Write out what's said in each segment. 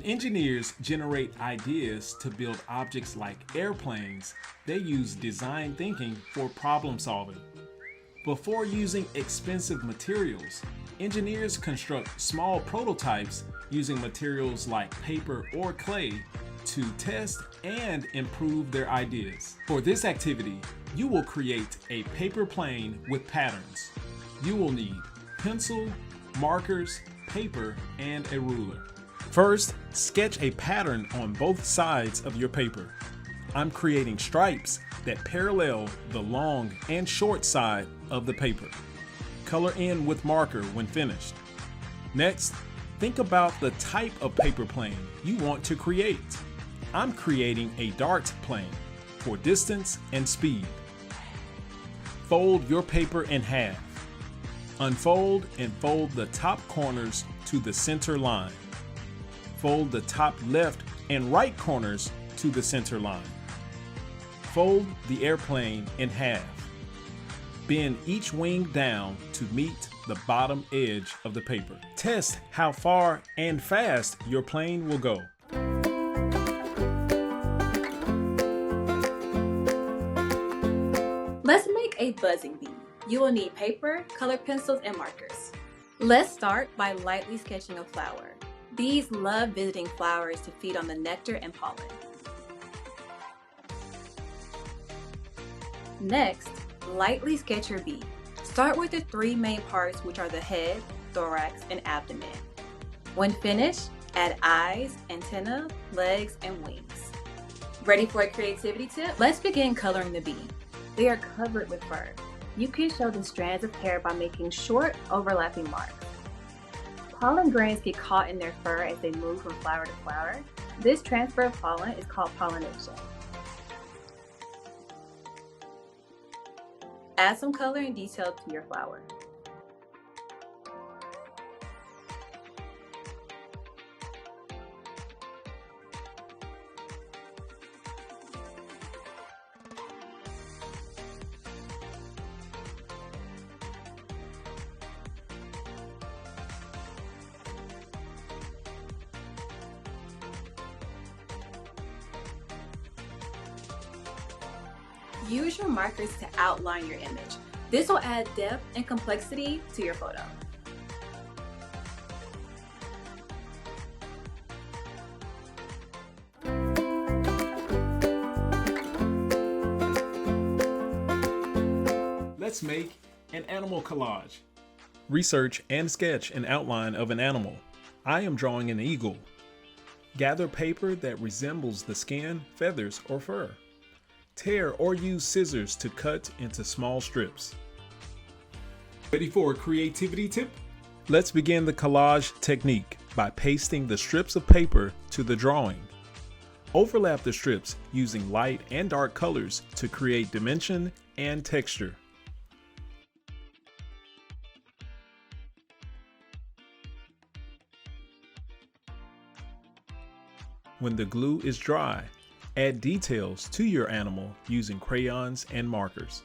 engineers generate ideas to build objects like airplanes, they use design thinking for problem solving. Before using expensive materials, engineers construct small prototypes using materials like paper or clay to test and improve their ideas. For this activity, you will create a paper plane with patterns. You will need pencil, markers, paper, and a ruler. First, sketch a pattern on both sides of your paper. I'm creating stripes that parallel the long and short side of the paper. Color in with marker when finished. Next, think about the type of paper plane you want to create. I'm creating a dart plane for distance and speed. Fold your paper in half. Unfold and fold the top corners to the center line. Fold the top left and right corners to the center line. Fold the airplane in half. Bend each wing down to meet the bottom edge of the paper. Test how far and fast your plane will go. Let's make a buzzing bee. You will need paper, colored pencils, and markers. Let's start by lightly sketching a flower. Bees love visiting flowers to feed on the nectar and pollen. Next, lightly sketch your bee. Start with the three main parts, which are the head, thorax, and abdomen. When finished, add eyes, antenna, legs, and wings. Ready for a creativity tip? Let's begin coloring the bee. They are covered with fur. You can show the strands of hair by making short, overlapping marks. Pollen grains get caught in their fur as they move from flower to flower. This transfer of pollen is called pollination. Add some color and detail to your flower. Use your markers to outline your image. This will add depth and complexity to your photo. Let's make an animal collage. Research and sketch an outline of an animal. I am drawing an eagle. Gather paper that resembles the skin, feathers, or fur. Tear or use scissors to cut into small strips. Ready for a creativity tip? Let's begin the collage technique by pasting the strips of paper to the drawing. Overlap the strips using light and dark colors to create dimension and texture. When the glue is dry, add details to your animal using crayons and markers.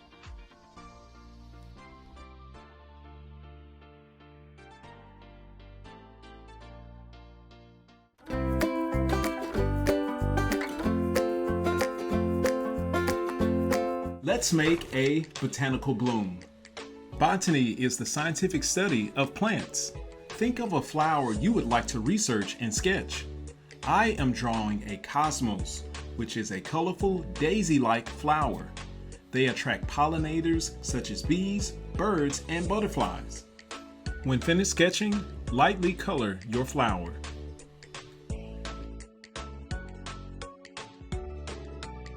Let's make a botanical bloom. Botany is the scientific study of plants. Think of a flower you would like to research and sketch. I am drawing a cosmos, which is a colorful daisy-like flower. They attract pollinators such as bees, birds, and butterflies. When finished sketching, lightly color your flower.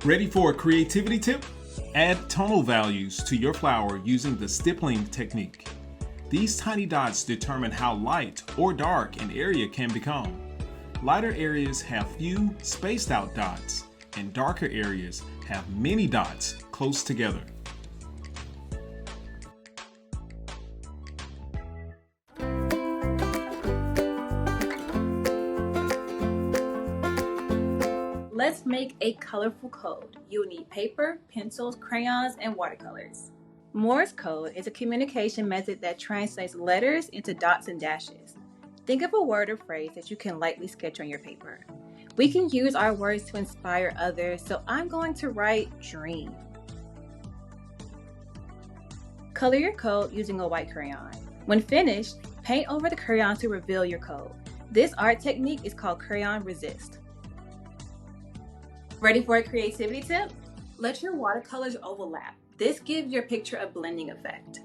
Ready for a creativity tip? Add tonal values to your flower using the stippling technique. These tiny dots determine how light or dark an area can become. Lighter areas have few spaced out dots, and darker areas have many dots close together. Let's make a colorful code. You'll need paper, pencils, crayons, and watercolors. Morse code is a communication method that translates letters into dots and dashes. Think of a word or phrase that you can lightly sketch on your paper. We can use our words to inspire others, so I'm going to write dream. Color your code using a white crayon. When finished, paint over the crayon to reveal your code. This art technique is called crayon resist. Ready for a creativity tip? Let your watercolors overlap. This gives your picture a blending effect.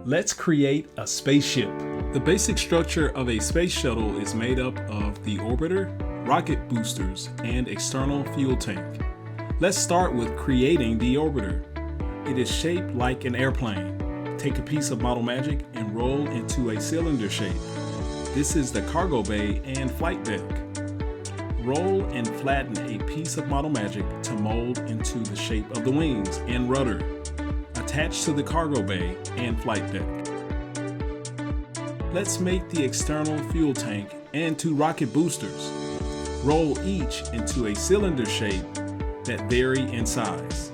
Let's create a spaceship. The basic structure of a space shuttle is made up of the orbiter, rocket boosters, and external fuel tank. Let's start with creating the orbiter. It is shaped like an airplane. Take a piece of Model Magic and roll into a cylinder shape. This is the cargo bay and flight deck. Roll and flatten a piece of Model Magic to mold into the shape of the wings and rudder. Attach to the cargo bay and flight deck. Let's make the external fuel tank and two rocket boosters. Roll each into a cylinder shape that vary in size.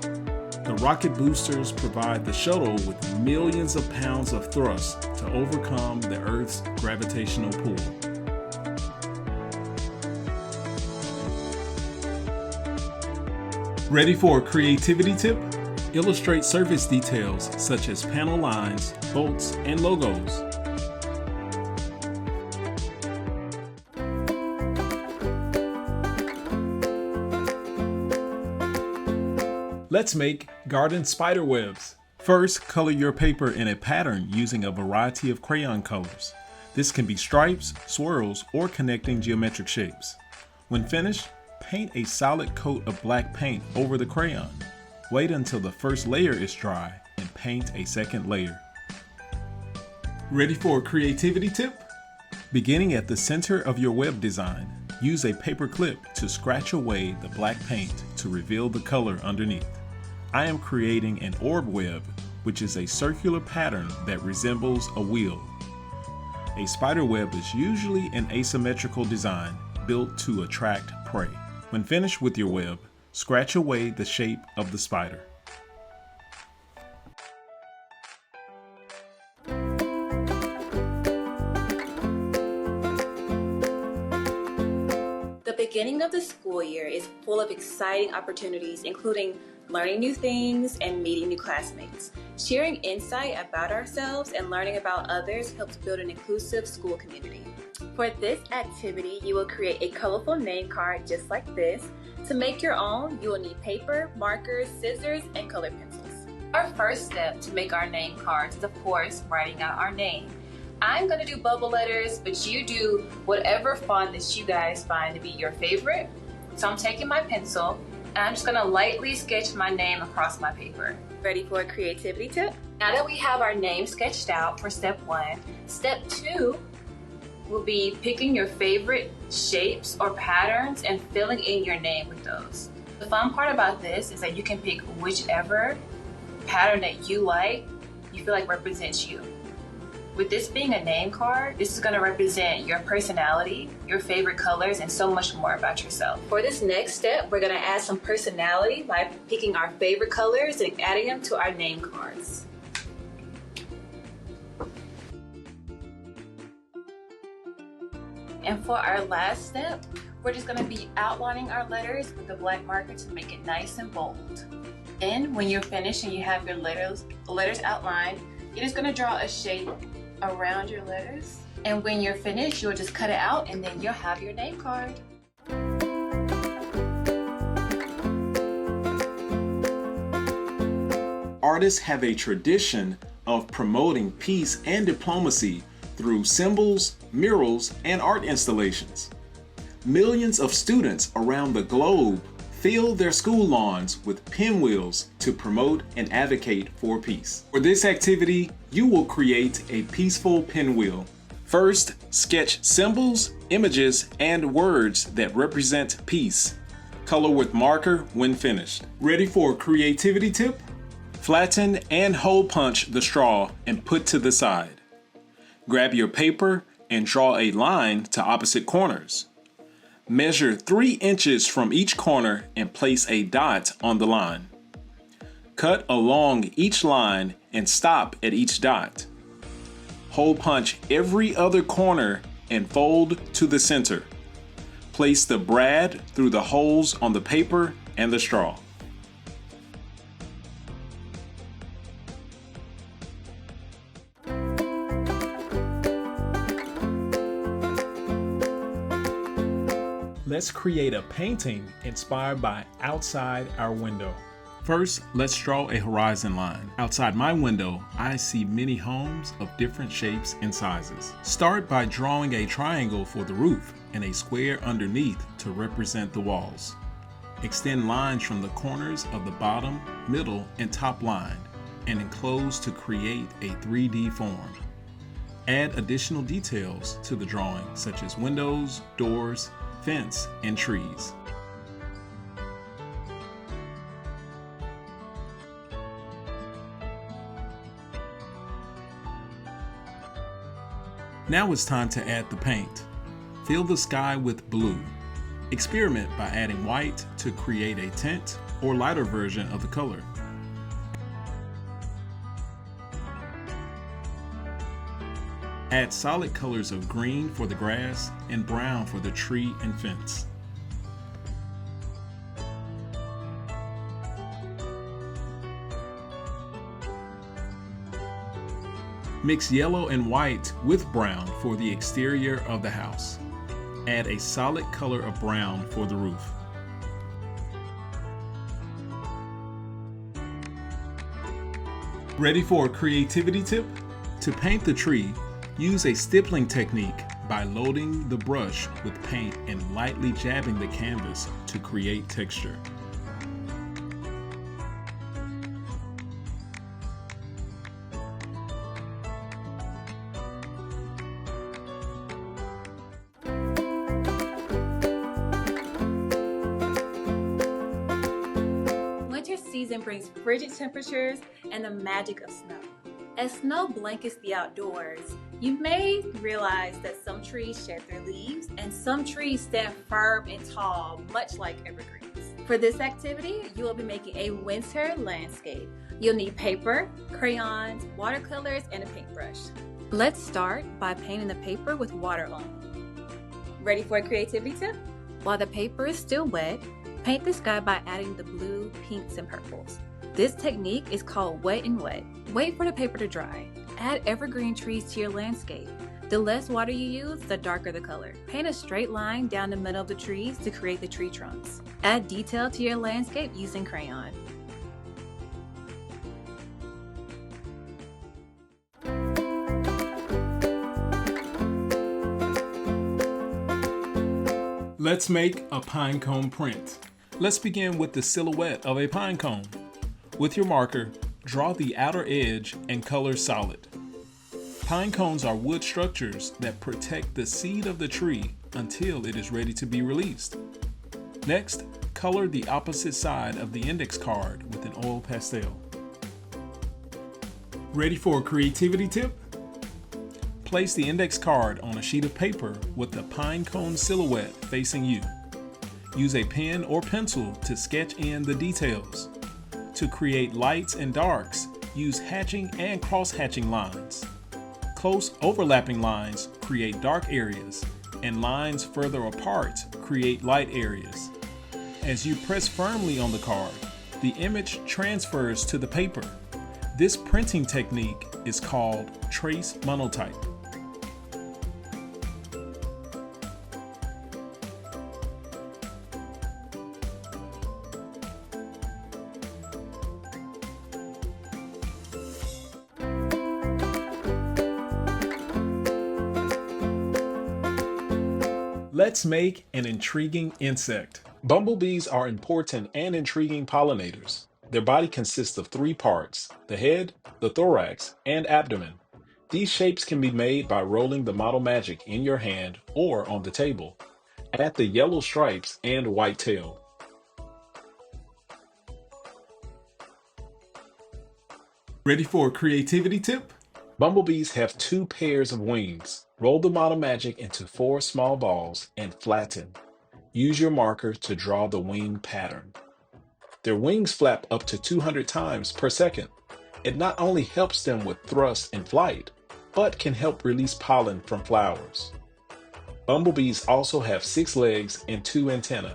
The rocket boosters provide the shuttle with millions of pounds of thrust to overcome the Earth's gravitational pull. Ready for a creativity tip? Illustrate surface details such as panel lines, bolts, and logos. Let's make garden spider webs. First, color your paper in a pattern using a variety of crayon colors. This can be stripes, swirls, or connecting geometric shapes. When finished, paint a solid coat of black paint over the crayon. Wait until the first layer is dry and paint a second layer. Ready for a creativity tip? Beginning at the center of your web design, use a paper clip to scratch away the black paint to reveal the color underneath. I am creating an orb web, which is a circular pattern that resembles a wheel. A spider web is usually an asymmetrical design built to attract prey. When finished with your web, scratch away the shape of the spider. The beginning of the school year is full of exciting opportunities, including learning new things and meeting new classmates. Sharing insight about ourselves and learning about others helps build an inclusive school community. For this activity, you will create a colorful name card just like this. To make your own, you will need paper, markers, scissors, and colored pencils. Our first step to make our name cards is, of course, writing out our name. I'm going to do bubble letters, but you do whatever font that you guys find to be your favorite. So I'm taking my pencil and I'm just going to lightly sketch my name across my paper. Ready for a creativity tip? Now that we have our name sketched out for step 1, step 2 will be picking your favorite shapes or patterns and filling in your name with those. The fun part about this is that you can pick whichever pattern that you feel like represents you. With this being a name card, this is going to represent your personality, your favorite colors, and so much more about yourself. For this next step, we're going to add some personality by picking our favorite colors and adding them to our name cards. And for our last step, we're just going to be outlining our letters with a black marker to make it nice and bold. Then when you're finished and you have your letters outlined, you're just going to draw a shape around your letters. And when you're finished, you'll just cut it out and then you'll have your name card. Artists have a tradition of promoting peace and diplomacy through symbols, murals, and art installations. Millions of students around the globe fill their school lawns with pinwheels to promote and advocate for peace. For this activity, you will create a peaceful pinwheel. First, sketch symbols, images, and words that represent peace. Color with marker when finished. Ready for a creativity tip? Flatten and hole punch the straw and put to the side. Grab your paper and draw a line to opposite corners. Measure 3 inches from each corner and place a dot on the line. Cut along each line and stop at each dot. Hole punch every other corner and fold to the center. Place the brad through the holes on the paper and the straw. Let's create a painting inspired by outside our window. First, let's draw a horizon line. Outside my window, I see many homes of different shapes and sizes. Start by drawing a triangle for the roof and a square underneath to represent the walls. Extend lines from the corners of the bottom, middle, and top line and enclose to create a 3D form. Add additional details to the drawing, such as windows, doors, fence, and trees. Now it's time to add the paint. Fill the sky with blue. Experiment by adding white to create a tint or lighter version of the color. Add solid colors of green for the grass and brown for the tree and fence. Mix yellow and white with brown for the exterior of the house. Add a solid color of brown for the roof. Ready for a creativity tip? To paint the tree, use a stippling technique by loading the brush with paint and lightly jabbing the canvas to create texture. Winter season brings frigid temperatures and the magic of snow. As snow blankets the outdoors, you may realize that some trees shed their leaves and some trees stand firm and tall, much like evergreens. For this activity, you will be making a winter landscape. You'll need paper, crayons, watercolors, and a paintbrush. Let's start by painting the paper with water only. Ready for a creativity tip? While the paper is still wet, paint the sky by adding the blue, pinks, and purples. This technique is called wet and wet. Wait for the paper to dry. Add evergreen trees to your landscape. The less water you use, the darker the color. Paint a straight line down the middle of the trees to create the tree trunks. Add detail to your landscape using crayon. Let's make a pine cone print. Let's begin with the silhouette of a pine cone. With your marker, draw the outer edge and color solid. Pine cones are wood structures that protect the seed of the tree until it is ready to be released. Next, color the opposite side of the index card with an oil pastel. Ready for a creativity tip? Place the index card on a sheet of paper with the pine cone silhouette facing you. Use a pen or pencil to sketch in the details. To create lights and darks, use hatching and cross-hatching lines. Close overlapping lines create dark areas, and lines further apart create light areas. As you press firmly on the card, the image transfers to the paper. This printing technique is called trace monotype. Let's make an intriguing insect. Bumblebees are important and intriguing pollinators. Their body consists of 3 parts: the head, the thorax, and abdomen. These shapes can be made by rolling the model magic in your hand or on the table. Add the yellow stripes and white tail. Ready for a creativity tip? Bumblebees have 2 pairs of wings. Roll the model magic into 4 small balls and flatten. use your marker to draw the wing pattern. Their wings flap up to 200 times per second. It not only helps them with thrust and flight, but can help release pollen from flowers. Bumblebees also have 6 legs and 2 antennae.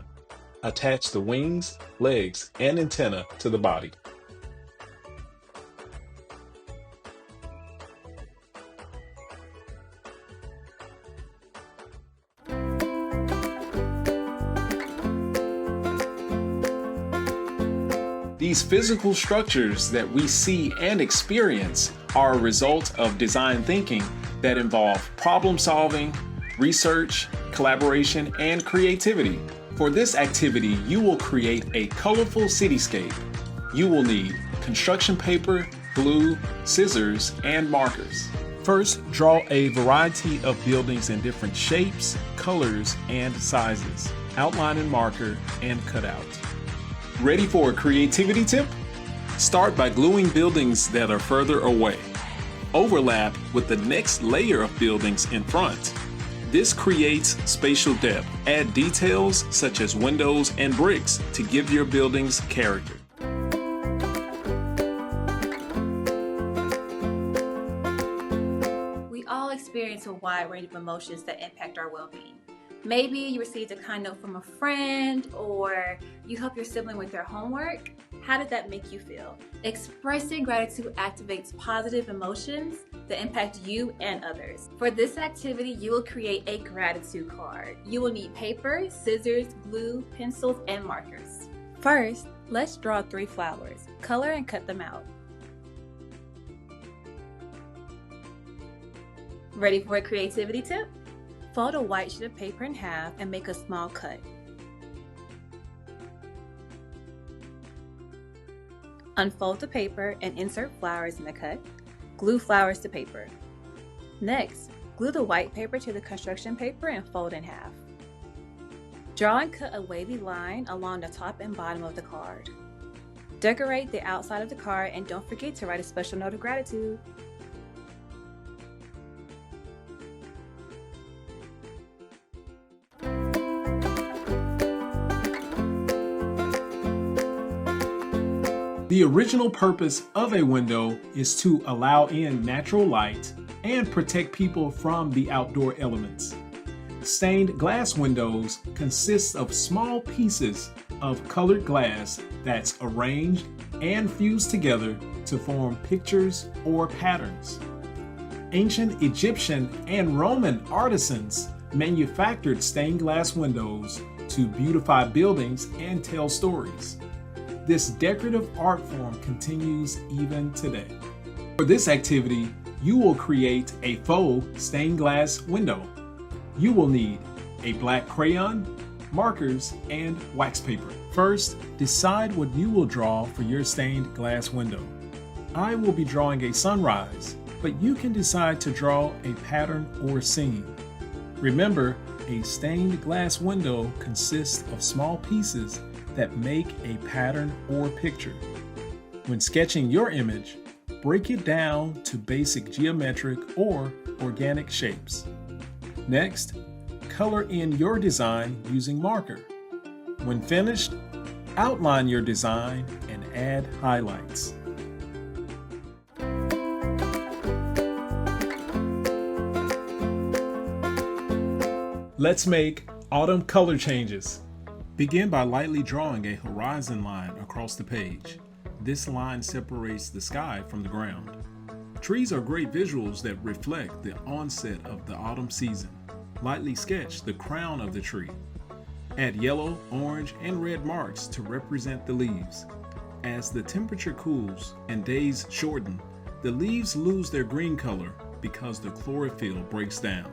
Attach the wings, legs, and antenna to the body. These physical structures that we see and experience are a result of design thinking that involve problem solving, research, collaboration, and creativity. For this activity, you will create a colorful cityscape. You will need construction paper, glue, scissors, and markers. First, draw a variety of buildings in different shapes, colors, and sizes. Outline in marker and cut out. Ready for a creativity tip? Start by gluing buildings that are further away. Overlap with the next layer of buildings in front. This creates spatial depth. Add details such as windows and bricks to give your buildings character. We all experience a wide range of emotions that impact our well-being. Maybe you received a kind note from a friend, or you help your sibling with their homework. How did that make you feel? Expressing gratitude activates positive emotions that impact you and others. For this activity, you will create a gratitude card. You will need paper, scissors, glue, pencils, and markers. First, let's draw 3 flowers. Color and cut them out. Ready for a creativity tip? Fold a white sheet of paper in half and make a small cut. Unfold the paper and insert flowers in the cut. Glue flowers to paper. Next, glue the white paper to the construction paper and fold in half. Draw and cut a wavy line along the top and bottom of the card. Decorate the outside of the card and don't forget to write a special note of gratitude. The original purpose of a window is to allow in natural light and protect people from the outdoor elements. Stained glass windows consist of small pieces of colored glass that's arranged and fused together to form pictures or patterns. Ancient Egyptian and Roman artisans manufactured stained glass windows to beautify buildings and tell stories. This decorative art form continues even today. For this activity, you will create a faux stained glass window. You will need a black crayon, markers, and wax paper. First, decide what you will draw for your stained glass window. I will be drawing a sunrise, but you can decide to draw a pattern or scene. Remember, a stained glass window consists of small pieces that make a pattern or picture. When sketching your image, break it down to basic geometric or organic shapes. Next, color in your design using marker. When finished, outline your design and add highlights. Let's make autumn color changes. Begin by lightly drawing a horizon line across the page. This line separates the sky from the ground. Trees are great visuals that reflect the onset of the autumn season. Lightly sketch the crown of the tree. Add yellow, orange, and red marks to represent the leaves. As the temperature cools and days shorten, the leaves lose their green color because the chlorophyll breaks down.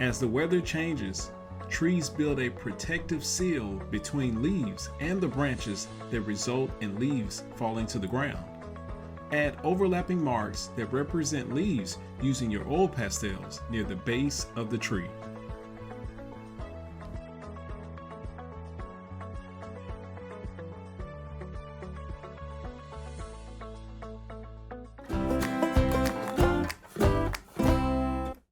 As the weather changes, trees build a protective seal between leaves and the branches that result in leaves falling to the ground. Add overlapping marks that represent leaves using your oil pastels near the base of the tree.